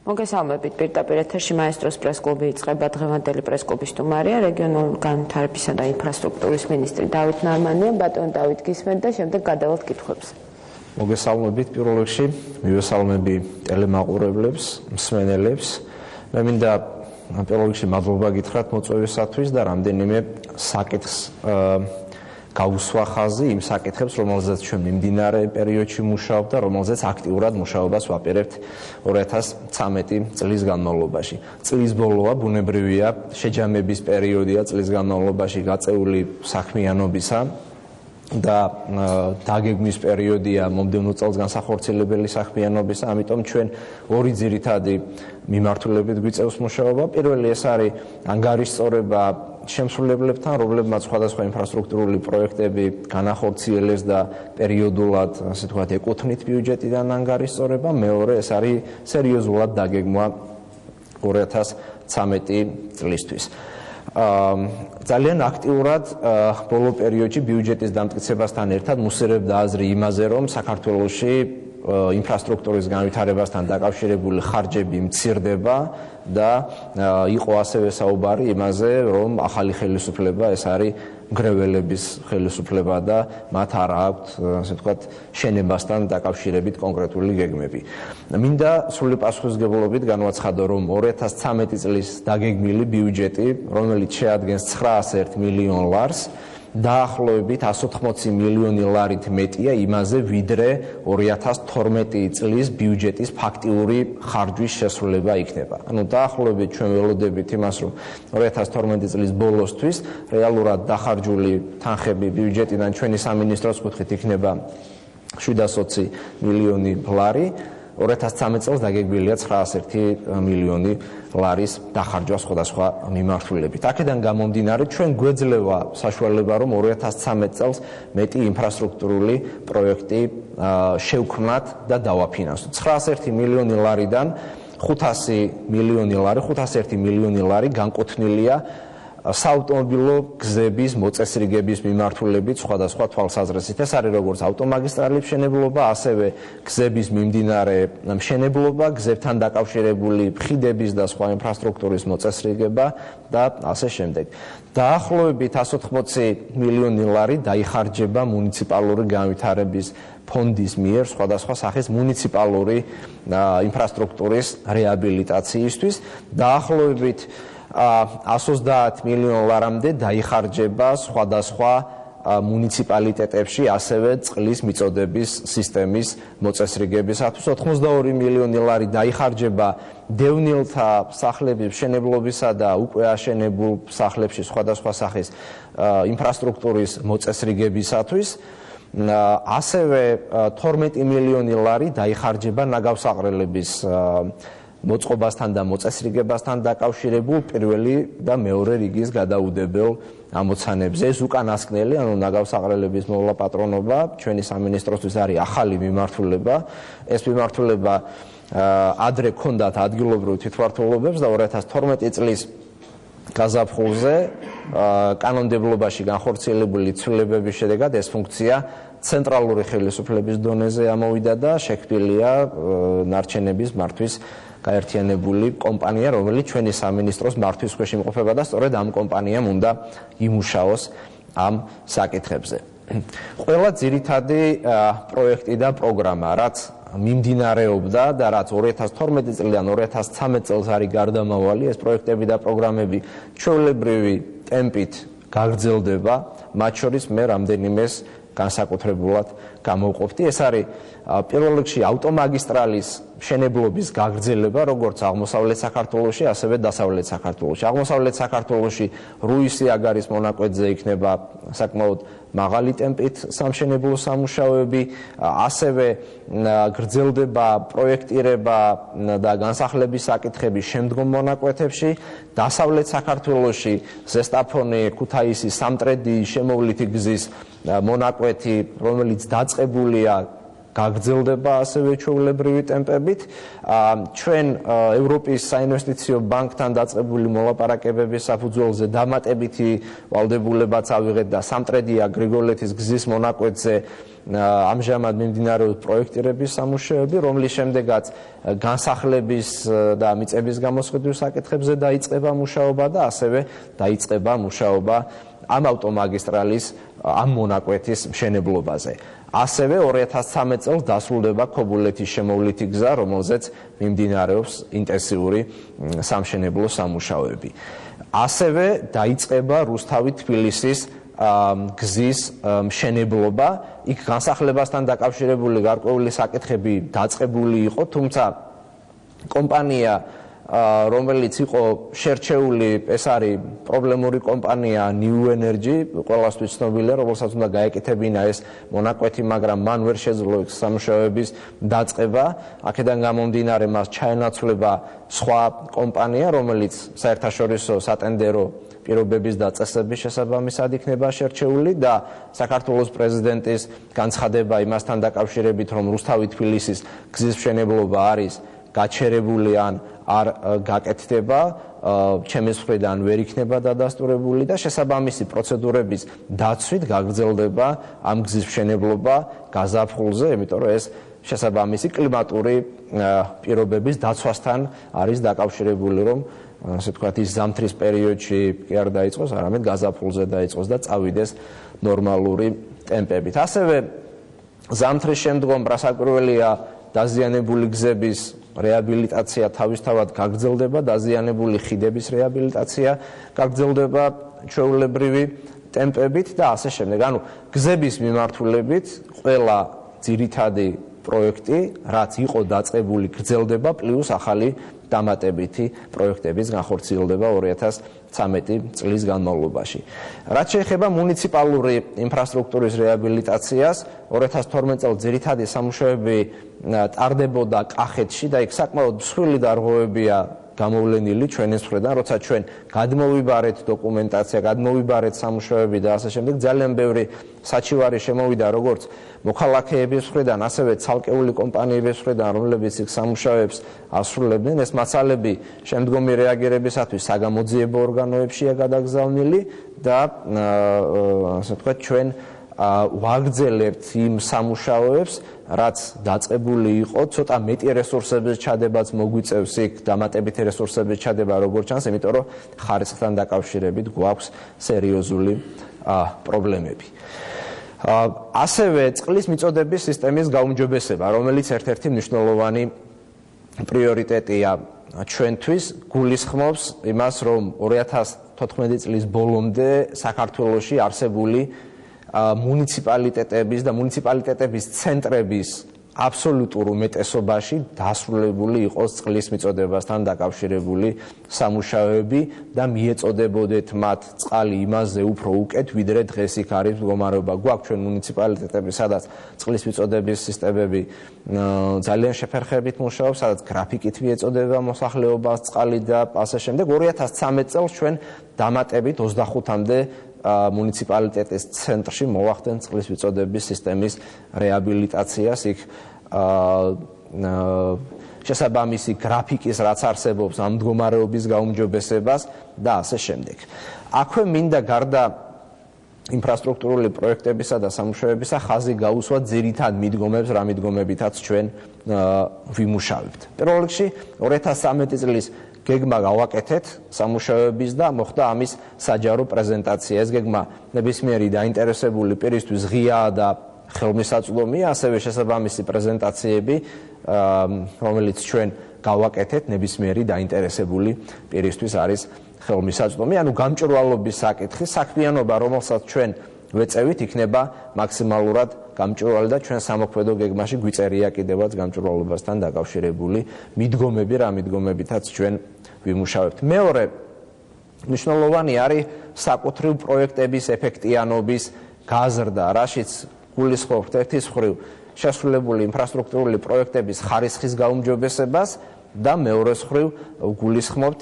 მოგესალმებით პირდაპირ ეთერში მაესტროს პრესკლუბი იწყება დღევანდელი პრესკლუბის სტუმარია რეგიონული განვითარებისა და ინფრასტრუქტურის მინისტრი დავით ნარმანია. ბატონ დავით გისმენთ და შემდეგ გადავალთ კითხვებზე. მოგესალმებით პირველ რიგში მივესალმები ტელემაყურებლებს, მსმენელებს. მე მინდა პირველ რიგში მადლობა გითხრათ მოწვევისათვის და რამდენიმე საკითხს გაუსვა ხაზი იმ საკითხებს, რომელზეც ჩვენ მიმდინარე პერიოდში მუშაობთ და რომელზეც აქტიურად მუშაობას ვაპირებთ 2013 წლის განმავლობაში. წლის ბოლოა ბუნებრივია, შეჯამების პერიოდია წლის განმავლობაში გაწეული საქმიანობისა და დაგეგმვის პერიოდია მომდევნო წელს განსახორციელებელი საქმიანობისა, ამიტომ ჩვენ ორი ძირითადი მიმართულებით გვიწევს მუშაობა. პირველი ეს არის ანგარიშწორება შემსრულებლებთან, რომლებმაც სხვადასხვა ინფრასტრუქტურული პროექტები განახორციელეს და პერიოდულად, ასე ვთქვათ, ეკუთვნით ბიუჯეტიდან ანგარიშწორება. მეორე ეს არის სერიოზულად დაგეგმვა 2013 წლისთვის. ძალიან აქტიურად ბოლო პერიოდში ბიუჯეტის დამტკიცებასთან ერთად მუსერებდა აზრი იმაზე, რომ საქართველოში ინფრასტრუქტურის განვითარებასთან დაკავშირებული ხარჯები მცირდება და იყო ასევე საუბარი იმაზე, რომ ახალი ხელისუფლება ეს არის მგრეველების ხელისუფლება და მათ არ აქვთ, ასე ვთქვათ, შენებასთან დაკავშირებით კონკრეტული გეგმები. მინდა სრული პასუხისმგებლობით განვაცხადო, რომ 2013 წლის დაგეგმილი ბიუჯეტი, რომელიც შეადგენს 901 მილიონ ლარს, დაახლოებით 180 მილიონი ლარით მეტია იმაზე, ვიდრე 2012 წლის ბიუჯეტის ფაქტიური ხარჯვის შესრულება იქნება. ანუ დაახლოებით ჩვენ ველოდებით იმას, რომ 2012 წლის ბოლოსთვის რეალურად დახარჯული თანხები ბიუჯეტიდან ჩვენი სამინისტროს კუთხით იქნება 720 მილიონი ლარი. 2013 წელს დაგეგმილია 901 მილიონი ლარის დახარჯვა სხვადასხვა მიმართულებით. აქედან გამომდინარე, ჩვენ გვეძლევა საშუალება, რომ 2013 წელს მეტი ინფრასტრუქტურული პროექტი შევქმნათ და დავაფინანსოთ. 901 მილიონი ლარიდან 501 მილიონი ლარი განკუთვნილია საავტომობილო გზების მოწესრიგების მიმართულებით სხვადასხვა თვალსაზრისით. ეს არის როგორც ავტომაგისტრალების მშენებლობა, ასევე გზების მიმდინარე მშენებლობა, გზებთან დაკავშირებული ხიდების და სხვა ინფრასტრუქტურის მოწესრიგება და ასე შემდეგ. დაახლოებით 180 მილიონი ლარი დაიხარჯება მუნიციპალური განვითარების ფონდის მიერ სხვადასხვა სახის მუნიციპალური ინფრასტრუქტურის რეაბილიტაციისთვის. დაახლოებით 130 მილიონ ლარამდე დაიხარჯება სხვადასხვა მუნიციპალიტეტებში, ასევე წყლის მიწოდების სისტემის მოწესრიგებისათვის. 82 მილიონი ლარი დაიხარჯება დევნილთა სახლების მშენებლობისა და უკვე აშენებულ სახლებში სხვადასხვა სახის ინფრასტრუქტურის მოწესრიგებისათვის. ასევე 12 მილიონი ლარი დაიხარჯება ნაგავსაყრელების მოწყობასთან და მოწესრიგებასთან დაკავშირებულ პირველი და მეორე რიგის გადაუდებელ ამოცანებზე. ეს უკანასკნელი, ანუ ნაგავსაყრელების მოვლა-პატრონობა ჩვენი სამინისტროსთვის არის ახალი მიმართულება. ეს მიმართულება ადრე ჰქონდათ ადგილობრივ თვითმმართველობებს და 2012 წლის გაზაფხულზე კანონმდებლობაში განხორციელებული ცვლილებების შედეგად ეს ფუნქცია ცენტრალური ხელისუფლების დონეზე ამოვიდა და შექმნილია ნარჩენების მართვის გაერთიანებული კომპანია, რომელიც ჩვენი სამინისტროს მართვის ქვეშ იმყოფება და სწორედ ამ კომპანიამ უნდა იმუშაოს ამ საკითხებზე. ყველა ძირითადი პროექტი და პროგრამა, რაც მიმდინარეობდა და რაც 2012 წლიდან 2013 წელს არის გარდამავალი, ეს პროექტები და პროგრამები ჩვეულებრივი ტემპით გაგრძელდება, მათ შორის მე რამდენიმეს განსაკუთრებულად გამოვყოფდი. ეს არის პირველ რიგში ავტომაგისტრალის მშენებლობის გაგრძელება, როგორც აღმოსავლეთ საქართველოში, ასევე დასავლეთ საქართველოში. აღმოსავლეთ საქართველოში რუის-იაგარის მონაკვეთზე იქნება საკმაოდ მაღალი ტემპით სამშენებლო სამუშაოები, ასევე გრძელდება პროექტირება და განსახლების საკითხები შემდგომ მონაკვეთებში. დასავლეთ საქართველოში ზესტაფონი, ქუთაისის, სამტრედიის შემოვლითი გზის მონაკვეთი, რომელიც დაწყებულია გაგრძელდება ასევე ჩვეულებრივი ტემპებით. ჩვენ ევროპის საინვესტიციო ბანკთან დაწყებული მოლაპარაკებების საფუძველზე დამატებითი ვალდებულებაც ავიღეთ და სამტრედია გრიგოლეთის გზის მონაკვეთზე ამჟამად მიმდინარეობს პროექტირების სამუშაოები, რომლის შემდეგაც განსახლების და მიწების გამოსყიდვის საკითხებზე დაიწყება მუშაობა და ასევე დაიწყება მუშაობა ამ ავტომაგისტრალის ამ მონაკვეთის მშენებლობაზე. ასევე 2013 წელს დასრულდება ქობულეთის შემოვლითი გზა, რომელზეც მიმდინარეობს ინტენსიური სამშენებლო სამუშაოები. ასევე დაიწყება რუსთავი-თბილისის გზის მშენებლობა, იქ განსახლებასთან დაკავშირებული გარკვეული საკითხები დაწყებული იყო, თუმცა კომპანია რომელიც იყო შერჩეული, ეს არის პრობლემური კომპანია New Energy, ყველასთვის ცნობილია, რომელსაც უნდა გაეკეთებინა ეს მონაკვეთი, მაგრამ მან ვერ შეძლო სამუშაოების დაწყება. აქედან გამომდინარე, მას ჩაენაცვლება სხვა კომპანია, რომელიც საერთაშორისო სატენდერო პირობების და წესების შესაბამისად იქნება შერჩეული და საქართველოს პრეზიდენტის განცხადება იმასთან დაკავშირებით, რომ რუსთავი-თბილისის გზის მშენებლობა არის გაჩერებული ან არ გაკეთდება, ჩემის მხრიდან ვერ იქნება დადასტურებული და შესაბამისი პროცედურების დაცვით გაგრძელდება ამ გზის მშენებლობა გაზაფხულზე, იმიტომ რომ ეს შესაბამისი კლიმატური პირობების დაცვასთან არის დაკავშირებული, რომ ასე ვთქვათ, ის ზამთრის პერიოდში კი არ დაიწყოს, არამედ გაზაფხულზე დაიწყოს და წავიდეს ნორმალური ტემპებით. ასევე ზამთრის შემდგომ პრასაკვირველია დაზიანებული გზების რეაბილიტაცია თავისთავად გაგრძელდება, დაზიანებული ხიდების რეაბილიტაცია გაგრძელდება ჩვეულებრივი ტემპებით და ასე შემდეგ. ანუ გზების მიმართულებით ყველა ძირითადი პროექტი, რაც იყო დაწყებული, გრძელდება, პლუს ახალი დამატებითი პროექტების განხორციელდება 2013 წლის განმავლობაში. რაც შეეხება მუნიციპალური ინფრასტრუქტურის რეაბილიტაციას, 2012 წელს ძირითადი სამუშაოები ტარდებოდა კახეთში და იქ საკმაოდ მსხვილი დარღვევებია გამოვლენილი ჩვენის მხრიდან, როცა ჩვენ გადმოვიბარეთ დოკუმენტაცია, გადმოვიბარეთ სამუშაოები და ასე შემდეგ, ძალიან ბევრი საჩივარი შემოვიდა როგორც მოქალაქეების მხრიდან, ასევე ცალკეული კომპანიების მხრიდან, რომლებიც იქ სამუშაოებს ასრულებდნენ. ეს მასალები შემდგომი რეაგირებისათვის საგამოძიებო ორგანოებშია გადაგზავნილი და ასე ვთქვათ, ჩვენ ვაგრძელებთ იმ სამუშაოებს, რაც დაწყებული იყო, ცოტა მეტი რესურსების ჩადებაც მოგვიწევს იქ, დამატებითი რესურსების ჩადება როგორც ჩანს, იმიტომ რომ ხარისხთან დაკავშირებით გვაქვს სერიოზული პრობლემები. ასევე წყლის მიწოდების სისტემის გაუმჯობესება, რომელიც ერთ-ერთი მნიშვნელოვანი პრიორიტეტია ჩვენთვის, გულისხმობს იმას, რომ 2014 წლის ბოლომდე საქართველოში არსებული მუნიციპალიტეტების და მუნიციპალიტეტების ცენტრების აბსოლუტურ უმეტესობაში დასრულებული იყოს წყლის მიწოდებასთან დაკავშირებული სამუშაოები და მიეწოდებოდეთ მათ წყალი იმაზე უფრო უკეთ, ვიდრე დღეს იქ არის მდგომარეობა. გვაქვს ჩვენ მუნიციპალიტეტები, სადაც წყლის მიწოდების სისტემები ძალიან შეფერხებით მუშაობს, სადაც გრაფიკით მიეწოდება მოსახლეობას წყალი და ასე შემდეგ. 2013 წელს ჩვენ დამატებით 25-მდე მუნიციპალიტეტის ცენტრში მოვახდენთ წყლის მიწოდების სისტემის რეაბილიტაციას, იქ შესაბამისი გრაფიკის რაც არსებობს ამ მდგომარეობის გაუმჯობესებას და ასე შემდეგ. აქვე მინდა გარდა ინფრასტრუქტურული პროექტებისა და სამუშაოებისა ხაზი გაუსვა ძირითად მიდგომებს, რა მიდგომებითაც ჩვენ ვიმუშავებთ. პირველ რიგში 2013 წლის გეგმა გავაკეთეთ სამუშაოების და მოხდა ამის საჯარო პრეზენტაცია. ეს გეგმა ნებისმიერი დაინტერესებული პირისთვის ღიაა და ხელმისაწვდომია, ასევე შესაბამისი პრეზენტაციები, რომელიც ჩვენ გავაკეთეთ, ნებისმიერი დაინტერესებული პირისთვის არის ხელმისაწვდომი. ანუ გამჭვირვალობის საკითხი, საქმიანობა, რომელსაც ჩვენ ვეწევით, იქნება მაქსიმალურად გამჭვირვალე და ჩვენ სამოქმედო გეგმაში გვიწერია კიდევაც გამჭვირვალობასთან დაკავშირებული მიდგომები, რა მიდგომებითაც ჩვენ ვიმუშავებთ. მეორე მნიშვნელოვანი არის საკუთრივ პროექტების ეფექტიანობის გაზრდა, რაშიც გულისხმობთ ერთის მხრივ შესრულებული ინფრასტრუქტურული პროექტების ხარისხის გაუმჯობესებას და მეორეს მხრივ გულისხმობთ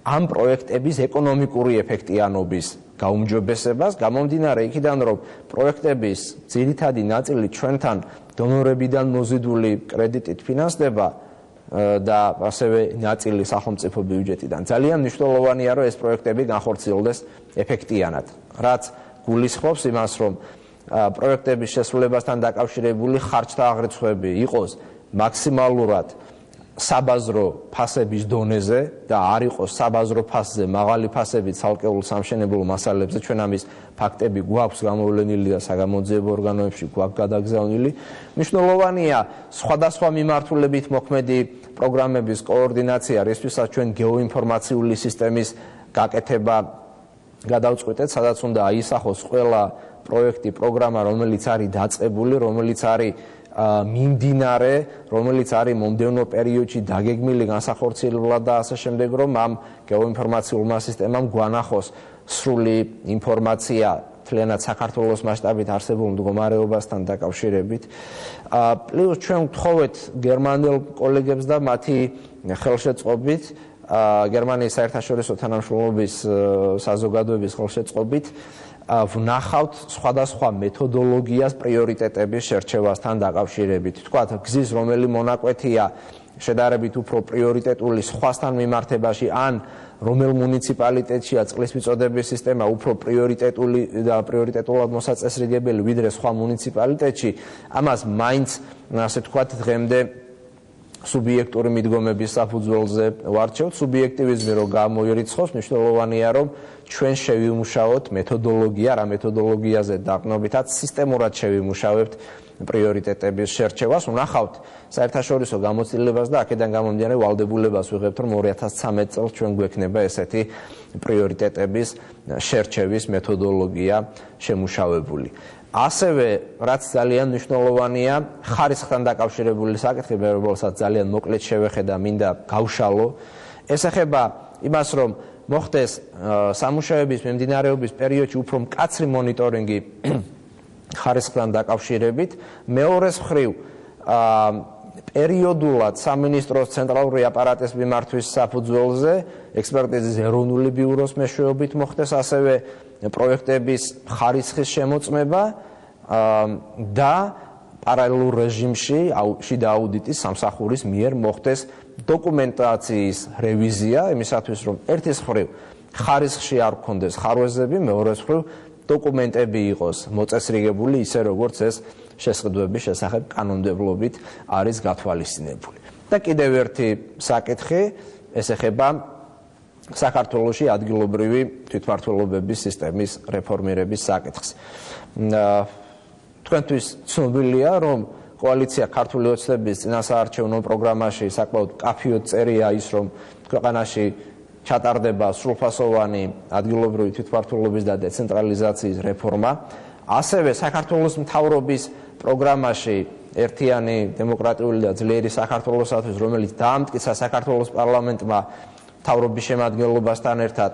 ამ პროექტების ეკონომიკური ეფექტიანობის გაუმჯობესებას, გამომდინარე იქიდან, რომ პროექტების ძირითადი ნაწილი ჩვენთან დონორებიდან მოზიდული კრედიტით ფინანსდება და ასევე ნაწილი სახელმწიფო ბიუჯეტიდან. ძალიან მნიშვნელოვანია, რომ ეს პროექტები განხორციელდეს ეფექტიანად, რაც გულისხმობს იმას, რომ პროექტების შესრულებასთან დაკავშირებული ხარჯთა აღრიცხვები იყოს მაქსიმალურად საბაზრო ფასების დონეზე და არ იყოს საბაზრო ფასზე მაღალი ფასები ცალკეულ სამშენებლო მასალებზე. ჩვენ ამის ფაქტები გვაქვს გამოვლენილი და საგამოძიებო ორგანოებში გვაქვს გადაგზავნილი. მნიშვნელოვანია სხვადასხვა მიმართულებით მოქმედი პროგრამების კოორდინაცია, რისთვისაც ჩვენ გეოინფორმაციული სისტემის გაკეთება გადავწყვეტეთ, სადაც უნდა აისახოს ყველა პროექტი, პროგრამა, რომელიც არის დაწყებული, რომელიც არის მიმდინარე, რომელიც არის მომდევნო პერიოდში დაგეგმილი განსახორციელებლად და ასე შემდეგ, რომ ამ გეოინფორმაციულმა სისტემამ გვანახოს სრული ინფორმაცია მთლიანად საქართველოს მასშტაბით არსებულ მდგომარეობასთან დაკავშირებით. პლუს ჩვენ ვთხოვეთ გერმანელ კოლეგებს და მათი ხელშეწყობით, გერმანიის საერთაშორისო თანამშრომლობის საზოგადოების ხელშეწყობით ვნახავთ სხვადასხვა მეთოდოლოგიას პრიორიტეტების შერჩევასთან დაკავშირებით. თქვათ, გზის რომელი მონაკვეთია შედარებით უფრო პრიორიტეტული სხვასთან მიმართებაში, ან რომელ მუნიციპალიტეტშია წყლის მიწოდების სისტემა უფრო პრიორიტეტული და პრიორიტეტულად მოსაწესრიგებელი ვიდრე სხვა მუნიციპალიტეტში, ამას მაინც, ასე თქვათ, დღემდე სუბიექტური მიდგომების საფუძველზე ვარჩევთ. სუბიექტივიზმი რო გამოირიცხოს, მნიშვნელოვანია, რომ ჩვენ შევიმუშაოთ მეთოდოლოგია, რა მეთოდოლოგიაზე დაყრდნობითაც სისტემურად შევიმუშავებთ პრიორიტეტების შერჩევას, ვნახავთ საერთაშორისო გამოცდილებას და აქედან გამომდინარე ვალდებულებას ვიღებთ, რომ 2013 წელს ჩვენ გვექნება ესეთი პრიორიტეტების შერჩევის მეთოდოლოგია შემუშავებული. ასევე, რაც ძალიან მნიშვნელოვანია, ხარისხთან დაკავშირებული საკითხი, რომელსაც ძალიან მოკლედ შევეხედა, მინდა გავშალო, ეს ეხება იმას, რომ მოხდეს სამუშაოების მიმდინარეობის პერიოდში უფრო მკაცრი მონიტორინგი ხარისხთან დაკავშირებით. მეორეს მხრივ, პერიოდულად სამინისტროს ცენტრალური აპარატის მიმართვის საფუძველზე ექსპერტიზის ეროვნული ბიუროს მეშვეობით მოხდეს ასევე პროექტების ხარისხის შემოწმება და პარალელურ რეჟიმში შიდა აუდიტის სამსახურის მიერ მოხდეს დოკუმენტაციის რევიზია იმისათვის, რომ ერთის მხრივ ხარისხში არ გქონდეს ხარვეზები, მეორეს მხრივ დოკუმენტები იყოს მოწესრიგებული ისე, როგორც ეს შესყიდვების შესახებ კანონმდებლობით არის გათვალისწინებული. და კიდევ ერთი საკითხი, ეს ეხება საქართველოში ადგილობრივი თვითმმართველობების სისტემის რეფორმირების საკითხს. თქვენთვის ცნობილია, რომ კოალიცია ქართული ოცნების წინასაარჩევნო პროგრამაში საკმაოდ კაფიოდ წერია ის, რომ ქვეყანაში ჩატარდება სრულფასოვანი ადგილობრივი თვითმმართველობის და დეცენტრალიზაციის რეფორმა. ასევე საქართველოს მთავრობის პროგრამაში ერთიანი დემოკრატიული და ძლიერი საქართველოსათვის, რომელიც დაამტკიცა საქართველოს პარლამენტმა მთავრობის შემადგენლობასთან ერთად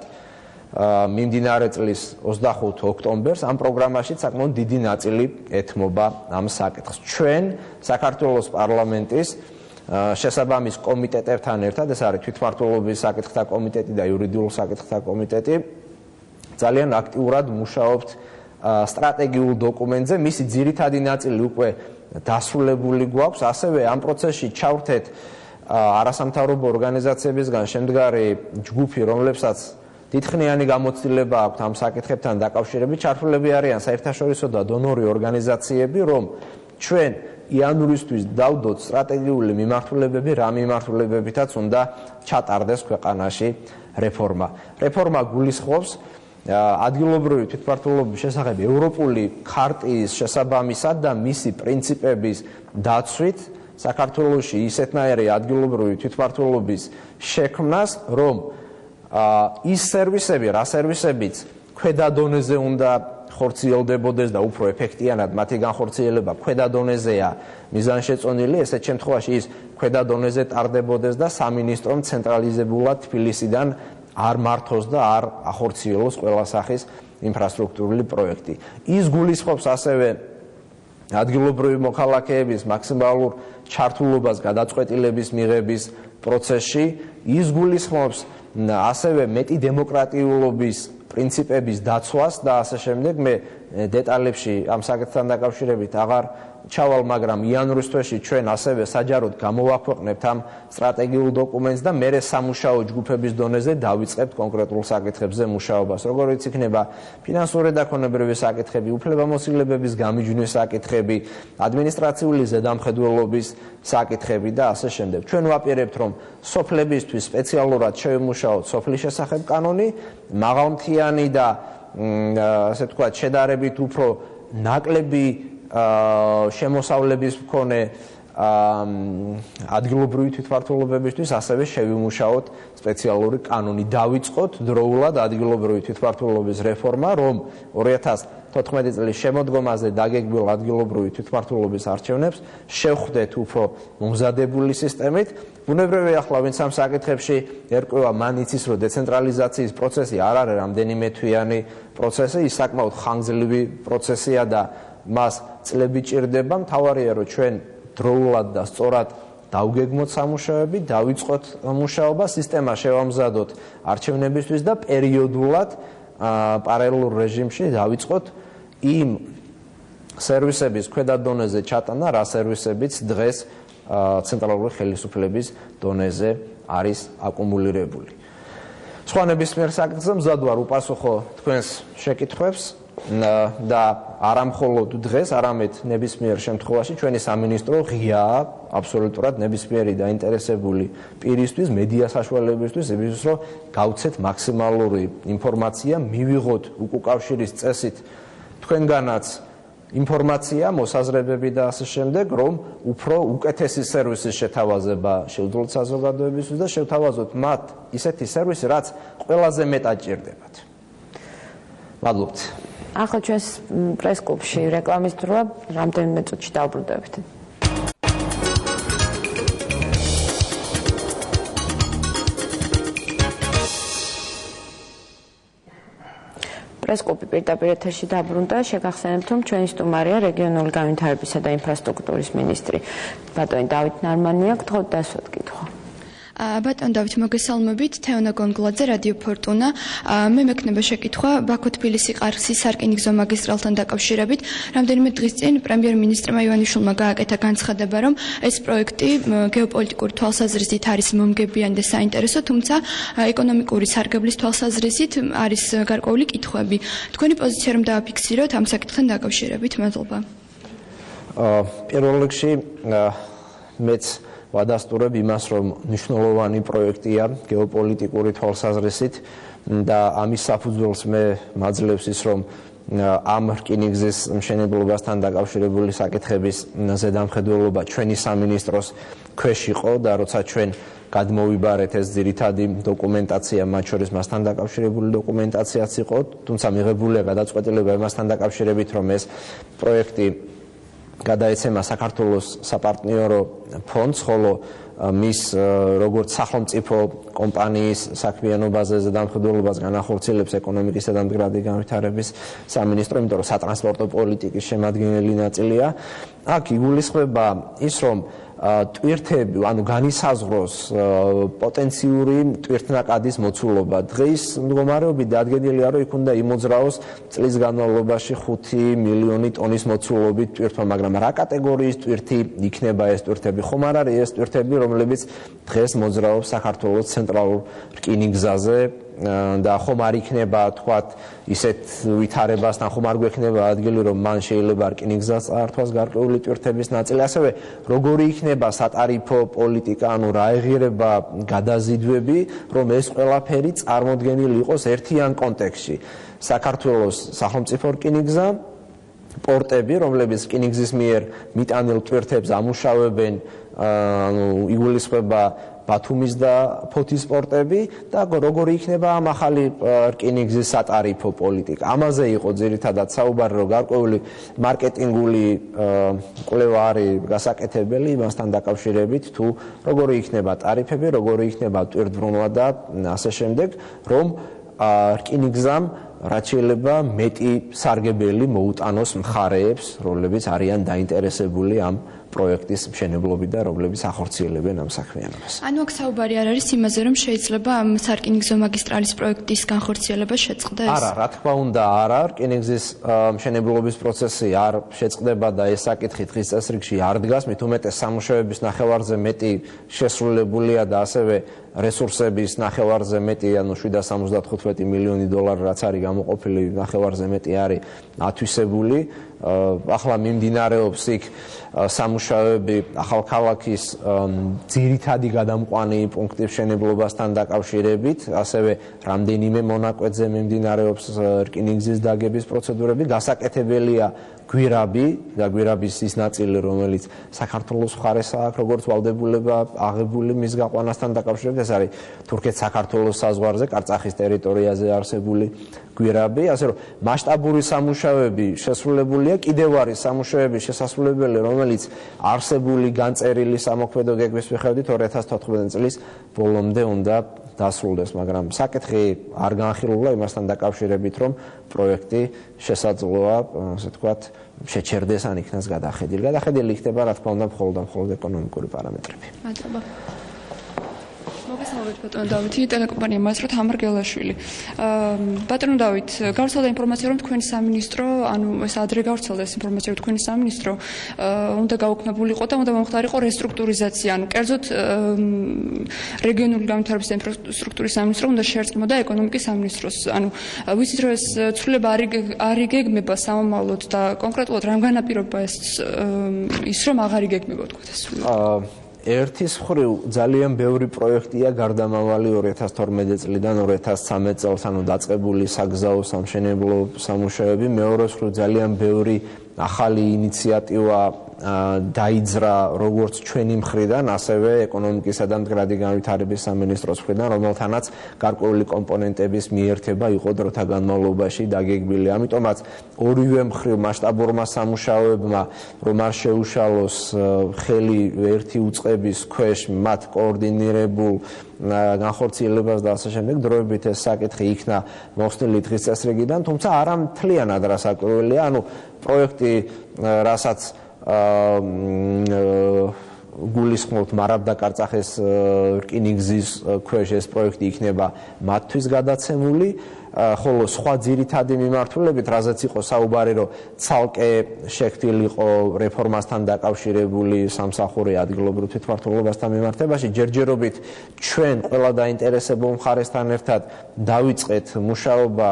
მიმდინარე წლის 25 ოქტომბერს, ამ პროგრამაში საკმაოდ დიდი ნაწილი ეთმობა ამ საკითხს. ჩვენ საქართველოს პარლამენტის შესაბამის კომიტეტებთან ერთად, ეს არის თვითმმართველობის საკითხთა კომიტეტი და იურიდიულ საკითხთა კომიტეტი, ძალიან აქტიურად მუშაობთ სტრატეგიულ დოკუმენტზე, მისი ძირითადი ნაწილი უკვე დასრულებული გვაქვს, ასევე ამ პროცესში ჩავრთეთ არასამთავრობო ორგანიზაციებისგან შემდგარი ჯგუფი, რომლებსაც დიდხნიანი გამოცდილება აქვთ ამ საკითხებთან დაკავშირებით, ჩართულები არიან საერთაშორისო და დონორი ორგანიზაციები, რომ ჩვენ იანვრისთვის დავდოთ სტრატეგიული მიმართულებები, რა მიმართულებებითაც უნდა ჩატარდეს ქვეყანაში რეფორმა. რეფორმა გულისხმობს ადგილობრივი თვითმმართველობის შესახებ ევროპული ქარტიის შესაბამისად და მისი პრინციპების დაცვით საქართველოში ისეთნაირი ადგილობრივი თვითმმართველობის შექმნას, რომ ის სერვისები, რა სერვისებიც ქვედა დონეზე უნდა ხორციელდებოდეს და უფრო ეფექტიანად მათი განხორციელება ქვედა დონეზეა მიზანშეწონილი, ესეთ შემთხვევაში ის ქვედა დონეზე ტარდებოდეს და სამინისტრომ ცენტრალიზებულად თბილისიდან არ მართოს და არ ახორციელოს ყველა სახის ინფრასტრუქტურული პროექტი. ის გულისხმობს ასევე ადგილობრივი მოქალაქეების მაქსიმალურ ჩართულობას გადაწყვეტილების მიღების პროცესში, ის გულისხმობს ასევე მეტი დემოკრატიულობის პრინციპების დაცვას და ასე შემდეგ. მე დეტალებში ამ საკითხთან დაკავშირებით აღარ ჩავალ, მაგრამ იანვრის თვეში ჩვენ ასევე საჯაროდ გამოვაქვეყნებთ ამ სტრატეგიულ დოკუმენტს და მერე სამუშაო ჯგუფების დონეზე დავიწყებთ კონკრეტულ საკითხებზე მუშაობას. როგორც იქნება ფინანსური და ქონებრივი საკითხები, უფლებამოსილებების გამიჯვნის საკითხები, ადმინისტრაციული ზედამხედველობის საკითხები და ასე შემდეგ. ჩვენ ვაპირებთ, რომ სოფლებისთვის სპეციალურად შევიმუშაოთ სოფლის შესახებ კანონი, მაღალმთიანი და ასე ვთქვათ, შედარებით უფრო ნაკლები შემოსავლების მქონე ადგილობრივი თვითმმართველობებისთვის ასევე შევიმუშაოთ სპეციალური კანონი. დავიწყოთ დროულად ადგილობრივი თვითმმართველობის რეფორმა, რომ 2014 წლის შემოდგომაზე დაგეგმილ ადგილობრივი თვითმმართველობის არჩევნებს შევხვდეთ უფრო მომზადებული სისტემით. ბუნებრივია, ახლა ვინც ამ საკითხებში ერკვევა, მან იცის, რომ დეცენტრალიზაციის პროცესი არ არის რამდენიმე თვიანი პროცესი, ის საკმაოდ ხანგრძლივი პროცესია და მას წლები ჭირდება. მთავარია, რომ ჩვენ დროულად და სწორად დავგეგმოთ სამუშაოები, დავიწყოთ მუშაობა, სისტემა შევამზადოთ არჩევნებისთვის და პერიოდულად პარალელურ რეჟიმში დავიწყოთ იმ სერვისების ქვედა დონეზე ჩატანა, რა სერვისებიც დღეს ცენტრალური ხელისუფლების დონეზე არის აკუმულირებული. სხვა ნებისმიერ საკითხზე მზად ვარ უპასუხო თქვენს შეკითხვებს და არა მხოლოდ დღეს, არამედ ნებისმიერ შემთხვევაში ჩვენი სამინისტრო ღიაა აბსოლუტურად ნებისმიერი დაინტერესებული პირისთვის, მედია საშუალებისთვის, იმისთვის, რომ გავცეთ მაქსიმალური ინფორმაცია, მივიღოთ უკავშირის წესით თქვენგანაც ინფორმაცია, მოსაზრებები და ასე შემდეგ, რომ უფრო უკეთესი სერვისის შეთავაზება შევძლოთ საზოგადოებისთვის და შევთავაზოთ მათ ისეთი სერვისი, რაც ყველაზე მეტად ჭირდებათ. მადლობთ. ახლა ჩვენს პრეს-კლუბში რეკლამის დროა, რამდენიმე წუთში დავბრუნდებით. პრეს-კლუბი პირდაპირ ეთერში დაბრუნდა. შეგახსენებთ, რომ ჩვენი სტუმარია რეგიონული განვითარებისა და ინფრასტრუქტურის მინისტრი ბატონი დავით ნარმანია. გთხოვთ დასვათ კითხვა. ბატონ დავით, მოგესალმებით. თეონა გონგლაძე, რადიო ფორტუნა. მე მექნება შეკითხვა ბაქო-თბილისი-ყარსის სარკინიგზო მაგისტრალთან დაკავშირებით. რამდენიმე დღის წინ პრემიერ-მინისტრმა ივანიშვილმა გააკეთა განცხადება, რომ ეს პროექტი გეოპოლიტიკური თვალსაზრისით არის მომგებიანი და საინტერესო, თუმცა ეკონომიკური სარგებლის თვალსაზრისით არის გარკვეული კითხვები. თქვენი პოზიცია რომ დააფიქსიროთ ამ საკითხთან დაკავშირებით? მადლობა. პირველ რიგში მეც ვადასტურებ იმას, რომ მნიშვნელოვანი პროექტია გეოპოლიტიკური თვალსაზრისით და ამის საფუძველს მე მაძლევს ის, რომ ამ რკინიგზის მშენებლობასთან დაკავშირებული საკითხების ზედამხედველობა ჩვენი სამინისტროს ქვეშ იყო და როცა ჩვენ გადმოვიბარეთ ეს ძირითადი დოკუმენტაცია, მათ შორის მასთან დაკავშირებული დოკუმენტაციაც იყო, თუმცა მიღებულია გადაწყვეტილება იმასთან დაკავშირებით, რომ ეს პროექტი გადაეცემა საქართველოს საპარტნიორო ფონდს, ხოლო მის როგორც სახელმწიფო კომპანიის საქმიანობაზე ზედამხედველობას განახორციელებს ეკონომიკისა და მდგრადი განვითარების სამინისტრო, იმიტომ რომ სატრანსპორტო პოლიტიკის შემადგენელი ნაწილია. აქ იგულისხმება ის, რომ ტვირთები, ანუ განისაზღვროს პოტენციური ტვირთნაკადის მოცულობა. დღეს მდგომარეობით დადგენილია, რომ იქ უნდა იმოძრაოს წლის განმავლობაში 5 მილიონი ტონის მოცულობით ტვირთმა, მაგრამ რა კატეგორიის ტვირთი იქნება ეს ტვირთები? ხომ არ არის ეს ტვირთები, რომლებიც დღეს მოძრაობს საქართველოს ცენტრალურ რკინიგზაზე და ხომ არ იქნება, თქვათ, ისეთ ვითარებასთან ხომ არ გვექნება ადგილი, რომ მან შეიძლება რკინიგზას წაართვას გარკვეული ტვირთების ნაწილი. ასევე როგორი იქნება სატარიფო პოლიტიკა, ანუ რა ეღირება გადაზიდვები, რომ ეს ყველაფერი წარმოდგენილი იყოს ერთიან კონტექსტში. საქართველოს სახელმწიფო რკინიგზა, პორტები, რომლებიც რკინიგზის მიერ მიტანილ ტვირთებს ამუშავებენ, ანუ იგულისხმება ბათუმის და ფოთის პორტები და როგორი იქნება ამ ახალი რკინიგზის სატარიფო პოლიტიკა. ამაზე იყო ძირითადად საუბარი, რომ გარკვეული მარკეტინგული კვლევა არის გასაკეთებელი იმასთან დაკავშირებით, თუ როგორი იქნება ტარიფები, როგორი იქნება ტვირთბრუნვა და ასე შემდეგ, რომ რკინიგზამ რაც შეიძლება მეტი სარგებელი მოუტანოს მხარეებს, რომლებიც არიან დაინტერესებული ამ პროექტის მშენებლობიდან, რომლებიც ახორციელებენ ამ საქმიანობას. ანუ აქ საუბარი არ არის იმაზე, რომ შეიძლება ამ სარკინიგზო მაგისტრალის პროექტის განხორციელება შეწყდეს? არა, რა თქმა უნდა, არა, რკინიგზის მშენებლობის პროცესი არ შეწყდება და ეს საკითხი დღის წესრიგში არ დგას, მით უმეტეს სამუშაოების ნახევარზე მეტი შესრულებულია და ასევე რესურსების ნახევარზე მეტი, ანუ 775 მილიონი დოლარი, რაც არის გამოყოფილი, ნახევარზე მეტი არის ათვისებული. ახლა მიმდინარეობს იქ სამუშაოები ახალქალაქის ძირითადი გადამყვანი პუნქტის მშენებლობასთან დაკავშირებით, ასევე რამდენიმე მონაკვეთზე მიმდინარეობს რკინიგზის დაგების პროცედურები. გასაკეთებელია გვირაბი და გვირაბის ის ნაწილი, რომელიც საქართველოს მხარეს აქვს, როგორც ვალდებულება აღებული მის გაყვანასთან დაკავშირებით, ეს არის თურქეთ-საქართველოს საზღვარზე, კარწახის ტერიტორიაზე არსებული გვირაბი, ასე რომ მასშტაბური სამუშაოები შესრულებულია, კიდევ არის სამუშაოები შესასრულებელი, რომელიც არსებული განწერილი სამოქმედო გეგმის მიხედვით 2014 წლის ბოლომდე უნდა დასრულდეს, მაგრამ საკითხი არ განხილულა იმასთან დაკავშირებით, რომ პროექტი შესაძლოა, ასე ვთქვათ, შეჩერდეს ან იქნას გადახედილი. გადახედილი იქნება, რა თქმა უნდა, მხოლოდ ეკონომიკური პარამეტრები. მადლობა. მოგესალმებით ბატონო დავითი, ტელეკომპანია მასროთ ამარგელაშვილი. ბატონო დავით, გავრცელდა ინფორმაცია, რომ თქვენი სამინისტრო, ანუ ეს ადრე გავრცელდა ეს ინფორმაცია, რომ თქვენი სამინისტრო უნდა გაუქმებულიყო და უნდა მომხდარიყო რესტრუქტურიზაცია, ანუ კერძოდ რეგიონული განვითარების და ინფრასტრუქტურის სამინისტრო უნდა შეერწყმოდა ეკონომიკის სამინისტროს. ანუ ვიცით, რომ ეს ცვლილება არ იგეგმება სამომავლოდ და კონკრეტულად რამ განაპირობა ის რომ აღარ იგეგმება თქვა ეს ცვლილება? ერთის მხრივ ძალიან ბევრი პროექტია გარდამავალი 2012 წლიდან 2013 წელს, ანუ დაწყებული საგზაო სამშენებლო სამუშაოები, მეორეს მხრივ ძალიან ბევრი ახალი ინიციატივა დაიძრა როგორც ჩვენი მხრიდან, ასევე ეკონომიკისა და მდგრადი განვითარების სამინისტროს მხრიდან, რომელთანაც გარკვეული კომპონენტების მიერთება იყო დროთა განმავლობაში დაგეგმილი. ამიტომაც ორივე მხრივ მასშტაბურმა სამუშაოებმა რომ არ შეუშალოს ხელი ერთი უწყების ქვეშ მათ კოორდინირებულ განხორციელებას და ასე შემდეგ, დროებით ეს საკითხი იქნა მოხსნილი დღის წესრიგიდან, თუმცა არა მთლიანად რასაკვირველია, ანუ პროექტი, რასაც გულისხმობთ მარაბდა კარწახის რკინიგზის ქვეშ ეს პროექტი იქნება მათთვის გადაცემული, ხოლო სხვა ძირითადი მიმართულებით, რაზეც იყო საუბარი, რომ ცალკე შექმნილიყო რეფორმასთან დაკავშირებული სამსახური ადგილობრივ თვითმმართველობასთან მიმართებაში, ჯერჯერობით ჩვენ ყველა დაინტერესებულ მხარესთან ერთად დავიწყეთ მუშაობა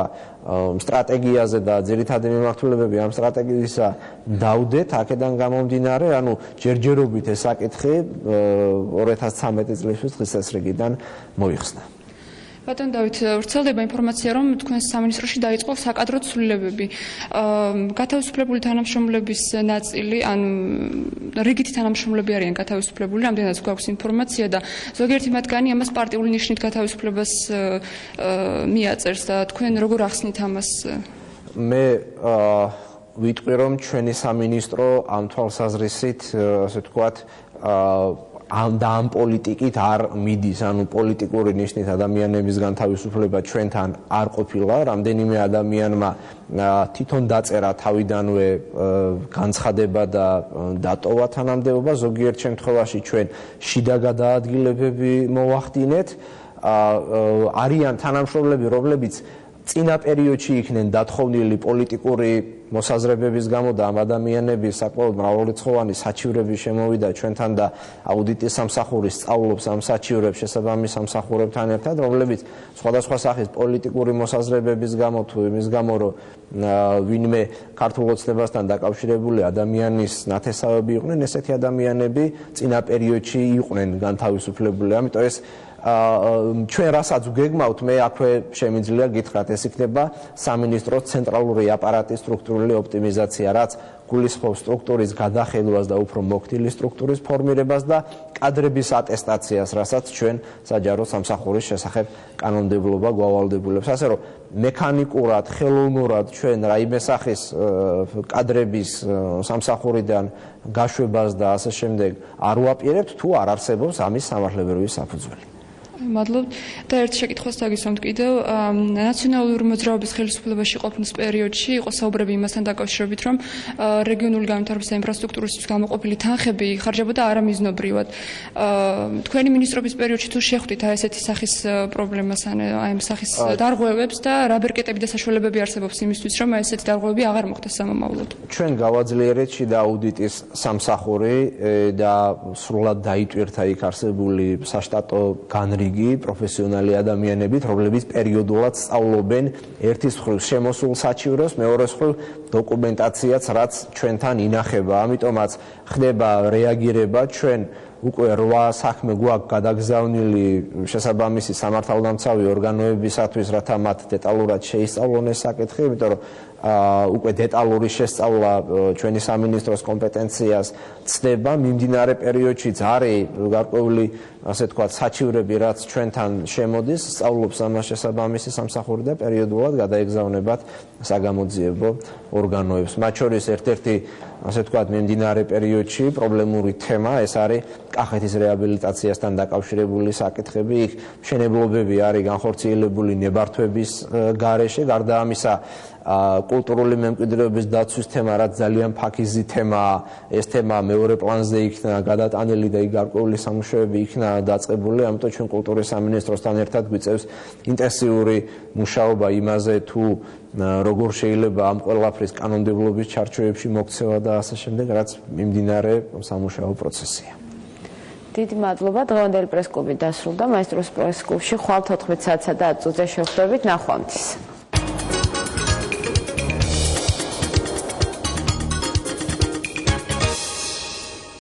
სტრატეგიაზე და ძირითადი მიმართულებები ამ სტრატეგიისა დავდეთ, აქედან გამომდინარე, ანუ ჯერჯერობით ეს საკითხი 2013 წლისთვის დღის წესრიგიდან მოიხსნა. ბატონ დავით, ვრცელდება ინფორმაცია, რომ თქვენს სამინისტროში დაიწყო საკადრო ცვლილებები. გათავისუფლებული თანამშრომლების ნაწილი, ანუ რიგითი თანამშრომლები არიან გათავისუფლებული, რამდენადაც გვაქვს ინფორმაცია და ზოგიერთი მათგანი ამას პარტიული ნიშნით გათავისუფლებას მიაწერს და თქვენ როგორ ახსნით ამას? მე ვიტყვი, რომ ჩვენი სამინისტრო ამ თვალსაზრისით, ასე ვთქვათ, ამ პოლიტიკით არ მიდის, ანუ პოლიტიკური ნიშნით ადამიანების განთავისუფლება ჩვენთან არ ყოფილა, რამდენიმე ადამიანმა თვითონ დაწერა თავიდანვე განცხადება და დატოვა თანამდებობა, ზოგიერთ შემთხვევაში ჩვენ შიდა გადაადგილებები მოვახდინეთ, არიან თანამშრომლები, რომლებიც წინა პერიოდში იქნენ დათხოვნილი პოლიტიკური მოსაზრებების გამო და ამ ადამიანების საკმაოდ მრავალრიცხოვანი საჩივრები შემოვიდა ჩვენთან და აუდიტის სამსახური სწავლობს ამ საჩივრებს შესაბამის სამსახურებთან ერთად, რომლებიც სხვადასხვა სახის პოლიტიკური მოსაზრებების გამო თუ იმის გამო, რომ ვინმე ქართულ ოცნებასთან დაკავშირებული ადამიანის ნათესავები იყვნენ, ესეთი ადამიანები წინა პერიოდში იყვნენ განთავისუფლებული. ამიტომ ეს ჩვენ რასაც ვგეგმავთ, მე აქვე შემიძლია გითხრათ, ეს იქნება სამინისტროს ცენტრალური აპარატის სტრუქტურული ოპტიმიზაცია, რაც გულისხმობს სტრუქტურის გადახედვას და უფრო მოქნილი სტრუქტურის ფორმირებას და კადრების ატესტაციას, რასაც ჩვენ საჯარო სამსახურის შესახებ კანონმდებლობა გვავალდებულებს. ასე რომ მექანიკურად, ხელოვნურად ჩვენ რაიმე სახის კადრების სამსახურიდან გაშვებას და ასე შემდეგ არ ვაპირებთ, თუ არ არსებობს ამის სამართლებრივი საფუძველი. მადლობთ. და ერთ შეკითხვას დაგისვამთ კიდევ. ნაციონალური მოძრაობის ხელისუფლებაში ყოფნის პერიოდში იყო საუბრები იმასთან დაკავშირებით, რომ რეგიონული განვითარების და ინფრასტრუქტურისთვის გამოყოფილი თანხები იხარჯებოდა არამიზნობრივად. თქვენი მინისტრობის პერიოდში თუ შეხვდით ესეთი სახის პრობლემას ან აი ამ სახის დარღვევებს და რა ბერკეტები და საშუალებები არსებობს იმისთვის, რომ ესეთი დარღვევები აღარ მოხდეს სამომავლოდ? ჩვენ გავაძლიერეთ შიდა აუდიტის სამსახური და სრულად დაიტვირთა იქ არსებული საშტატო განრიგი პროფესიონალი ადამიანებით, რომლებიც პერიოდულად სწავლობენ ერთის მხრივ შემოსულ საჩივროს, მეორეს მხრივ დოკუმენტაციაც, რაც ჩვენთან ინახება. ამიტომაც ხდება რეაგირება ჩვენ უკვე 8 საქმე გვაქვს გადაგზავნილი შესაბამისი სამართალდამცავი ორგანოებისათვის, რათა მათ დეტალურად შეისწავლონ ეს საკითხი, იმიტომ რომ უკვე დეტალური შესწავლა ჩვენი სამინისტროს კომპეტენციას ცდება. მიმდინარე პერიოდშიც არის გარკვეული, ასე ვთქვათ, საჩივრები, რაც ჩვენთან შემოდის, სწავლობს ამას შესაბამისი სამსახური და პერიოდულად გადაეგზავნებათ საგამოძიებო ორგანოებს. მათ შორის ერთ-ერთი, ასე ვთქვათ, მიმდინარე პერიოდში პრობლემური თემა ეს არის კახეთის რეაბილიტაციასთან დაკავშირებული საკითხები. იქ მშენებლობები არის განხორციელებული ნებართვების გარეშე, გარდა ამისა კულტურული მემკვიდრეობის დაცვის თემა, რაც ძალიან ფაქიზი თემაა, ეს თემა მეორე პლანზე იქნა გადატანილი და იქ გარკვეული სამუშაოები იქნა დაწყებული, ამიტომ ჩვენ კულტურის სამინისტროსთან ერთად გვიწევს ინტენსიური მუშაობა იმაზე, თუ როგორ შეიძლება ამ ყველაფრის კანონმდებლობის ჩარჩოებში მოქცევა და ასე შემდეგ, რაც მიმდინარე სამუშაო პროცესია. დიდი მადლობა. დღევანდელი პრესკლუბი დასრულდა. მაესტროს პრესკლუბში ხვალ 14 საათსა და 10 წუთზე შევხვდებით. ნახვამდის.